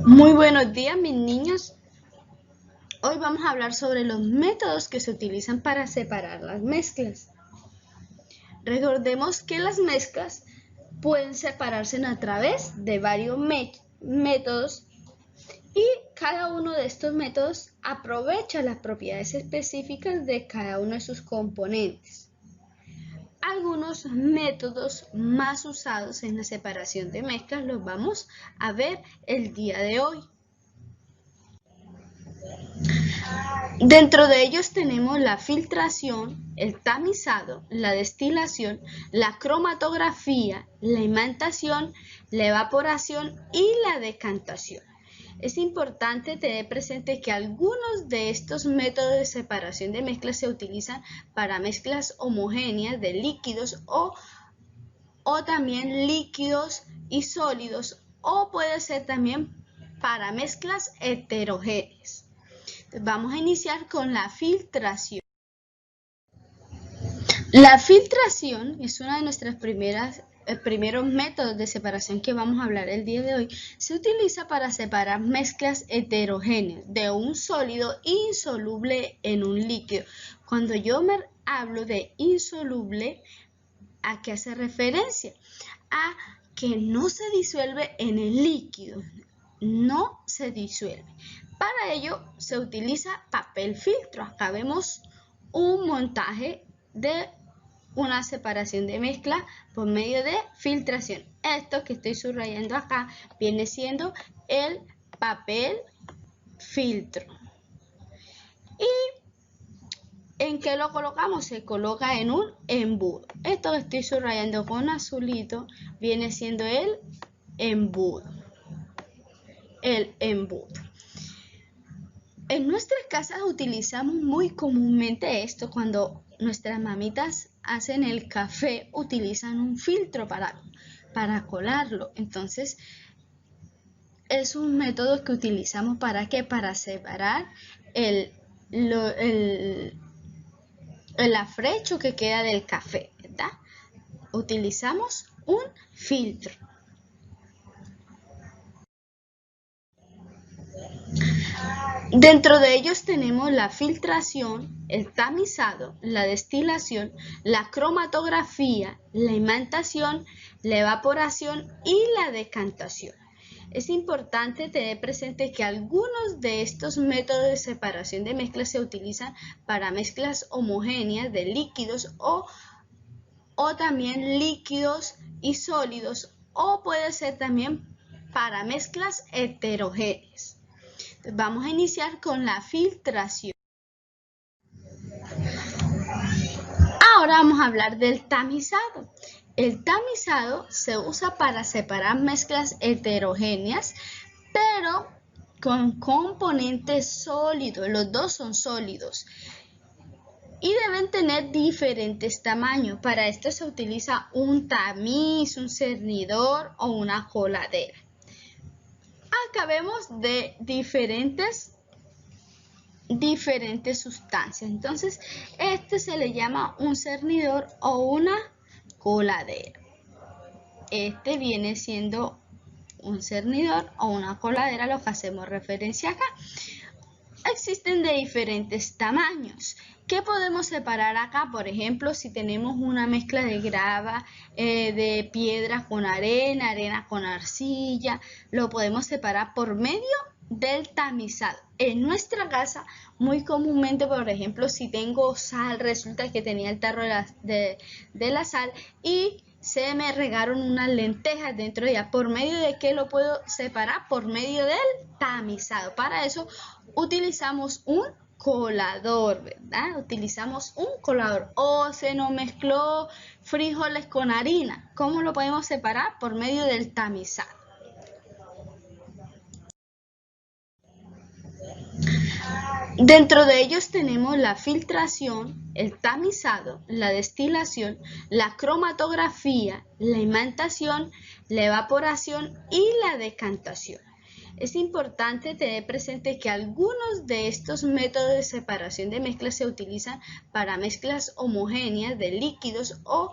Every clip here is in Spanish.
Muy buenos días, mis niños. Hoy vamos a hablar sobre los métodos que se utilizan para separar las mezclas. Recordemos que las mezclas pueden separarse a través de varios métodos y cada uno de estos métodos aprovecha las propiedades específicas de cada uno de sus componentes. Algunos métodos más usados en la separación de mezclas los vamos a ver el día de hoy. Dentro de ellos tenemos la filtración, el tamizado, la destilación, la cromatografía, la imantación, la evaporación y la decantación. Es importante tener presente que algunos de estos métodos de separación de mezclas se utilizan para mezclas homogéneas de líquidos o también líquidos y sólidos, o puede ser también para mezclas heterogéneas. Vamos a iniciar con la filtración. La filtración es una de nuestras primeros métodos de separación que vamos a hablar el día de hoy. Se utiliza para separar mezclas heterogéneas de un sólido insoluble en un líquido. Cuando yo me hablo de insoluble, ¿a qué hace referencia? A que no se disuelve en el líquido, no se disuelve. Para ello se utiliza papel filtro. Acá vemos un montaje de una separación de mezcla por medio de filtración. Esto que estoy subrayando acá viene siendo el papel filtro. ¿Y en qué lo colocamos? Se coloca en un embudo. Esto que estoy subrayando con azulito viene siendo el embudo. El embudo. En nuestras casas utilizamos muy comúnmente esto. Cuando nuestras mamitas hacen el café, utilizan un filtro para colarlo. Entonces, es un método que utilizamos ¿para qué? Para separar el afrecho que queda del café, ¿verdad? Utilizamos un filtro. Dentro de ellos tenemos la filtración, el tamizado, la destilación, la cromatografía, la imantación, la evaporación y la decantación. Es importante tener presente que algunos de estos métodos de separación de mezclas se utilizan para mezclas homogéneas de líquidos o también líquidos y sólidos, o puede ser también para mezclas heterogéneas. Vamos a iniciar con la filtración. Ahora vamos a hablar del tamizado. El tamizado se usa para separar mezclas heterogéneas, pero con componentes sólidos. Los dos son sólidos y deben tener diferentes tamaños. Para esto se utiliza un tamiz, un cernidor o una coladera. Acá vemos de diferentes sustancias. Entonces, este se le llama un cernidor o una coladera. Este viene siendo un cernidor o una coladera, lo que hacemos referencia acá. Existen de diferentes tamaños. ¿Qué podemos separar acá? Por ejemplo, si tenemos una mezcla de grava, de piedra con arena, arena con arcilla, lo podemos separar por medio del tamizado. En nuestra casa, muy comúnmente, por ejemplo, si tengo sal, resulta que tenía el tarro de la sal y se me regaron unas lentejas dentro de ella. ¿Por medio de qué lo puedo separar? Por medio del tamizado. Para eso utilizamos un colador, ¿verdad? Utilizamos un colador. O se nos mezcló frijoles con harina. ¿Cómo lo podemos separar? Por medio del tamizado. Dentro de ellos tenemos la filtración, el tamizado, la destilación, la cromatografía, la imantación, la evaporación y la decantación. Es importante tener presente que algunos de estos métodos de separación de mezclas se utilizan para mezclas homogéneas de líquidos o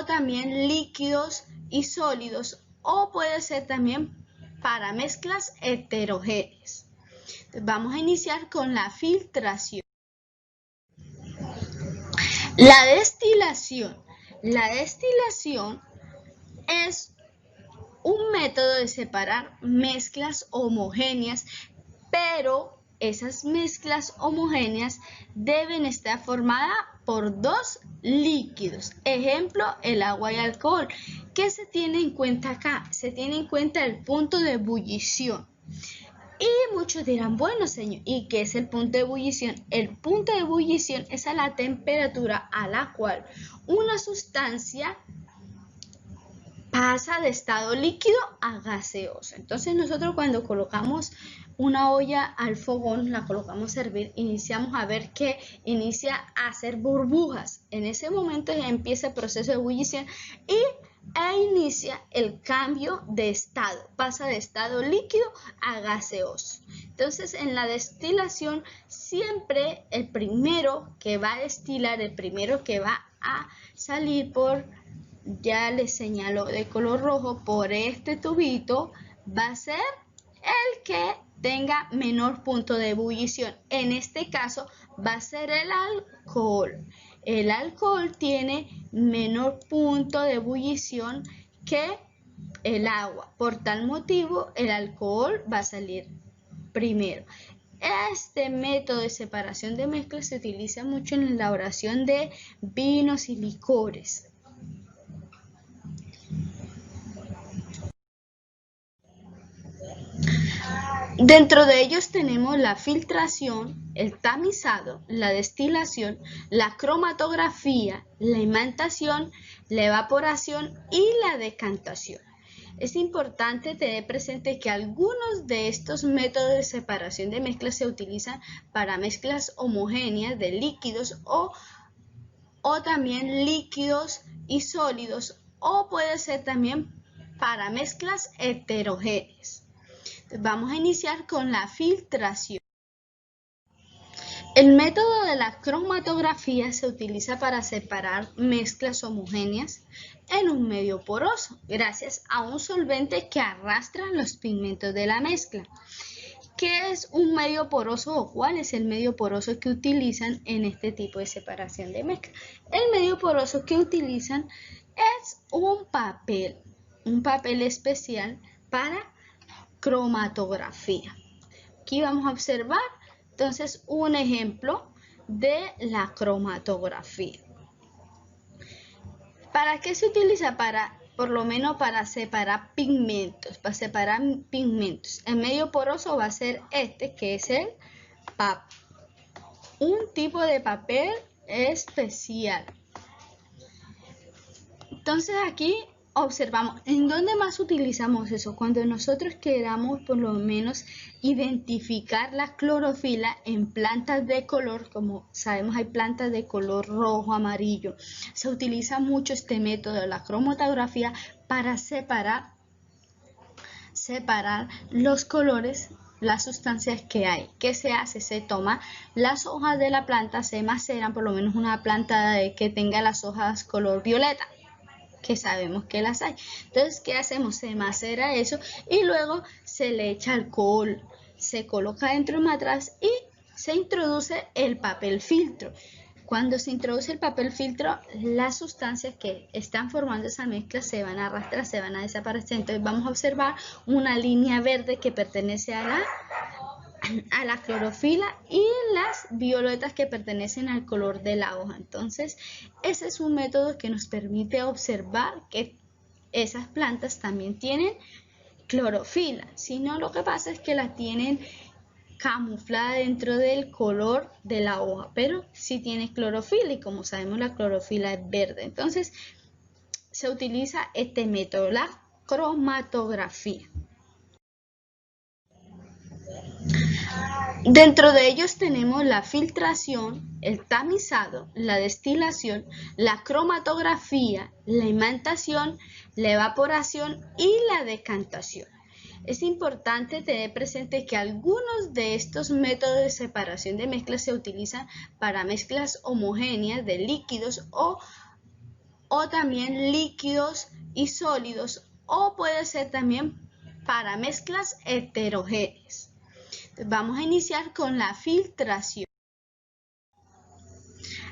también líquidos y sólidos, o puede ser también para mezclas heterogéneas. Vamos a iniciar con la filtración. La destilación. La destilación es un método de separar mezclas homogéneas, pero esas mezclas homogéneas deben estar formadas por dos líquidos. Ejemplo, el agua y alcohol. ¿Qué se tiene en cuenta acá? Se tiene en cuenta el punto de ebullición. Y muchos dirán, bueno señor, ¿y qué es el punto de ebullición? El punto de ebullición es a la temperatura a la cual una sustancia pasa de estado líquido a gaseoso. Entonces nosotros cuando colocamos una olla al fogón, la colocamos a hervir, iniciamos a ver que inicia a hacer burbujas. En ese momento empieza el proceso de ebullición e inicia el cambio de estado, pasa de estado líquido a gaseoso. Entonces en la destilación siempre el primero que va a destilar, el primero que va a salir por, ya les señalo de color rojo, por este tubito, va a ser el que tenga menor punto de ebullición. En este caso va a ser el alcohol. El alcohol tiene menor punto de ebullición que el agua. Por tal motivo, el alcohol va a salir primero. Este método de separación de mezclas se utiliza mucho en la elaboración de vinos y licores. Dentro de ellos tenemos la filtración, el tamizado, la destilación, la cromatografía, la imantación, la evaporación y la decantación. Es importante tener presente que algunos de estos métodos de separación de mezclas se utilizan para mezclas homogéneas de líquidos o también líquidos y sólidos, o puede ser también para mezclas heterogéneas. Vamos a iniciar con la filtración. El método de la cromatografía se utiliza para separar mezclas homogéneas en un medio poroso, gracias a un solvente que arrastra los pigmentos de la mezcla. ¿Qué es un medio poroso o cuál es el medio poroso que utilizan en este tipo de separación de mezcla? El medio poroso que utilizan es un papel especial para cromatografía. Aquí vamos a observar entonces un ejemplo de la cromatografía. ¿Para qué se utiliza? Por lo menos para separar pigmentos. El medio poroso va a ser este, que es un tipo de papel especial. Entonces aquí observamos, ¿en dónde más utilizamos eso? Cuando nosotros queramos por lo menos identificar la clorofila en plantas de color, como sabemos hay plantas de color rojo, amarillo. Se utiliza mucho este método de la cromatografía para separar los colores, las sustancias que hay. ¿Qué se hace? Se toma las hojas de la planta, se maceran, por lo menos una planta que tenga las hojas color violeta, que sabemos que las hay. Entonces, ¿qué hacemos? Se macera eso y luego se le echa alcohol, se coloca dentro de un matraz y se introduce el papel filtro. Cuando se introduce el papel filtro, las sustancias que están formando esa mezcla se van a arrastrar, se van a desaparecer. Entonces vamos a observar una línea verde que pertenece a la clorofila y las violetas que pertenecen al color de la hoja. Entonces ese es un método que nos permite observar que esas plantas también tienen clorofila, sino lo que pasa es que la tienen camuflada dentro del color de la hoja, pero sí tiene clorofila y como sabemos la clorofila es verde. Entonces se utiliza este método, la cromatografía. Dentro de ellos tenemos la filtración, el tamizado, la destilación, la cromatografía, la imantación, la evaporación y la decantación. Es importante tener presente que algunos de estos métodos de separación de mezclas se utilizan para mezclas homogéneas de líquidos o también líquidos y sólidos, o puede ser también para mezclas heterogéneas. Entonces, vamos a iniciar con la filtración.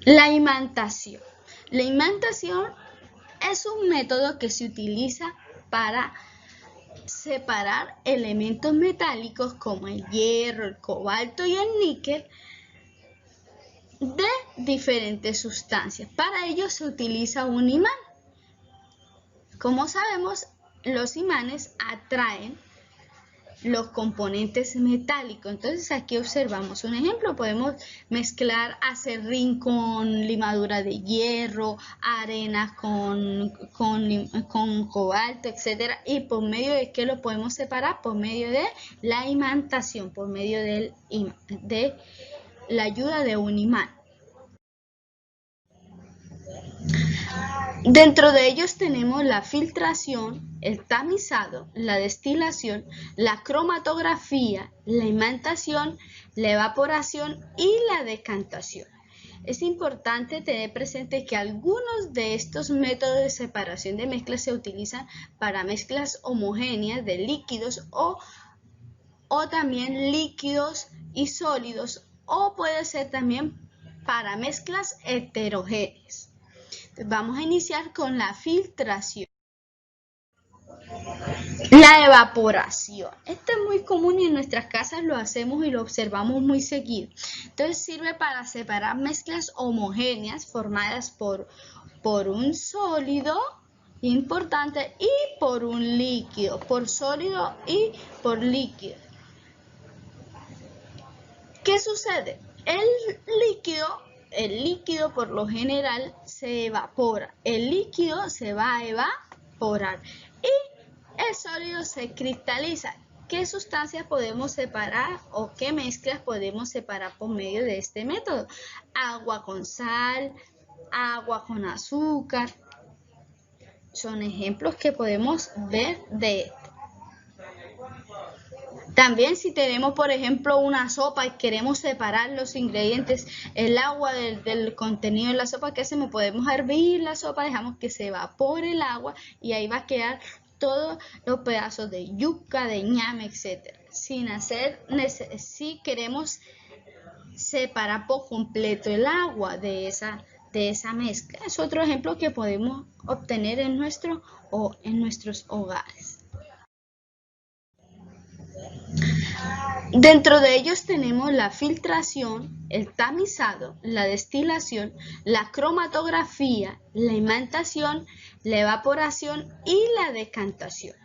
La imantación. La imantación es un método que se utiliza para separar elementos metálicos como el hierro, el cobalto y el níquel de diferentes sustancias. Para ello se utiliza un imán. Como sabemos, los imanes atraen los componentes metálicos. Entonces aquí observamos un ejemplo. Podemos mezclar acerrín con limadura de hierro, arena con cobalto, etcétera. ¿Y por medio de qué lo podemos separar? Por medio de la imantación, por medio de la ayuda de un imán. Dentro de ellos tenemos la filtración, el tamizado, la destilación, la cromatografía, la imantación, la evaporación y la decantación. Es importante tener presente que algunos de estos métodos de separación de mezclas se utilizan para mezclas homogéneas de líquidos o también líquidos y sólidos, o puede ser también para mezclas heterogéneas. Vamos a iniciar con la filtración. La evaporación. Esto es muy común y en nuestras casas lo hacemos y lo observamos muy seguido. Entonces sirve para separar mezclas homogéneas formadas por un sólido importante y por un líquido, por sólido y por líquido. ¿Qué sucede? El líquido por lo general se evapora, el líquido se va a evaporar y el sólido se cristaliza. ¿Qué sustancias podemos separar o qué mezclas podemos separar por medio de este método? Agua con sal, agua con azúcar. Son ejemplos que podemos ver de esto. También si tenemos, por ejemplo, una sopa y queremos separar los ingredientes, el agua del contenido de la sopa, ¿qué hacemos? Podemos hervir la sopa, dejamos que se evapore el agua y ahí va a quedar todos los pedazos de yuca, de ñame, etc. Si queremos separar por completo el agua de esa mezcla. Es otro ejemplo que podemos obtener en nuestros hogares. Dentro de ellos tenemos la filtración, el tamizado, la destilación, la cromatografía, la imantación, la evaporación y la decantación.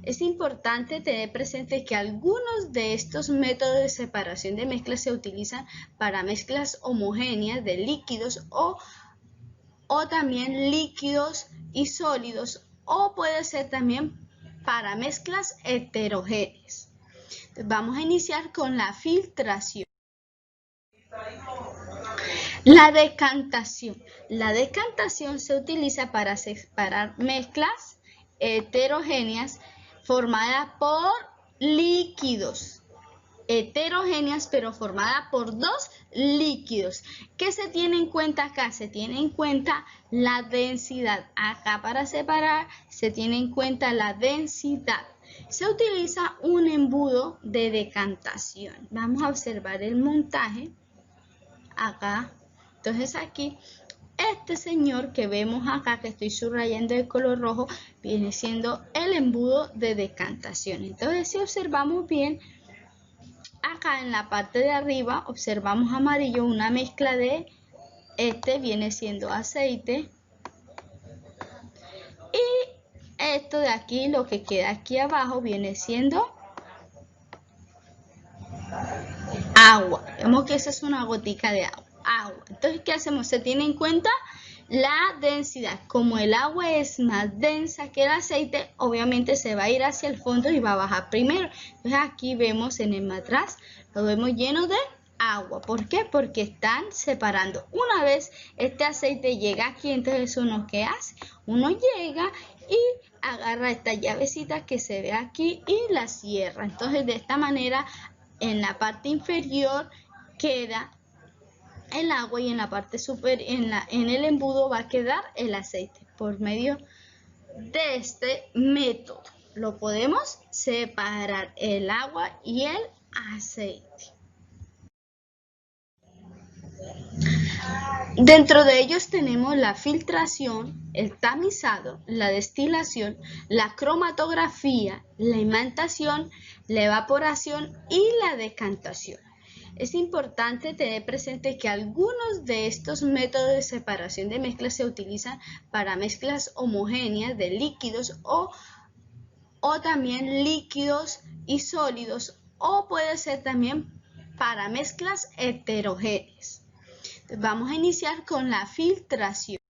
Es importante tener presente que algunos de estos métodos de separación de mezclas se utilizan para mezclas homogéneas de líquidos o también líquidos y sólidos, o puede ser también para mezclas heterogéneas. Vamos a iniciar con la filtración. La decantación. La decantación se utiliza para separar mezclas heterogéneas formadas por líquidos. Heterogéneas pero formadas por dos líquidos. ¿Qué se tiene en cuenta acá? Se tiene en cuenta la densidad. Acá para separar se tiene en cuenta la densidad. Se utiliza un embudo de decantación. Vamos a observar el montaje acá. Entonces aquí, este señor que vemos acá, que estoy subrayando de color rojo, viene siendo el embudo de decantación. Entonces si observamos bien, acá en la parte de arriba observamos amarillo una mezcla de viene siendo aceite. Y esto de aquí, lo que queda aquí abajo, viene siendo agua. Vemos que esa es una gotica de agua. Entonces, ¿qué hacemos? Se tiene en cuenta la densidad. Como el agua es más densa que el aceite, obviamente se va a ir hacia el fondo y va a bajar primero. Entonces, aquí vemos en el matraz, lo vemos lleno de agua. ¿Por qué? Porque están separando. Una vez este aceite llega aquí, entonces uno ¿qué hace? Uno llega y agarra esta llavecita que se ve aquí y la cierra. Entonces de esta manera en la parte inferior queda el agua y en la parte superior, en el embudo va a quedar el aceite por medio de este método. lo podemos separar el agua y el aceite. Dentro de ellos tenemos la filtración, el tamizado, la destilación, la cromatografía, la imantación, la evaporación y la decantación. Es importante tener presente que algunos de estos métodos de separación de mezclas se utilizan para mezclas homogéneas de líquidos o también líquidos y sólidos, o puede ser también para mezclas heterogéneas. Vamos a iniciar con la filtración.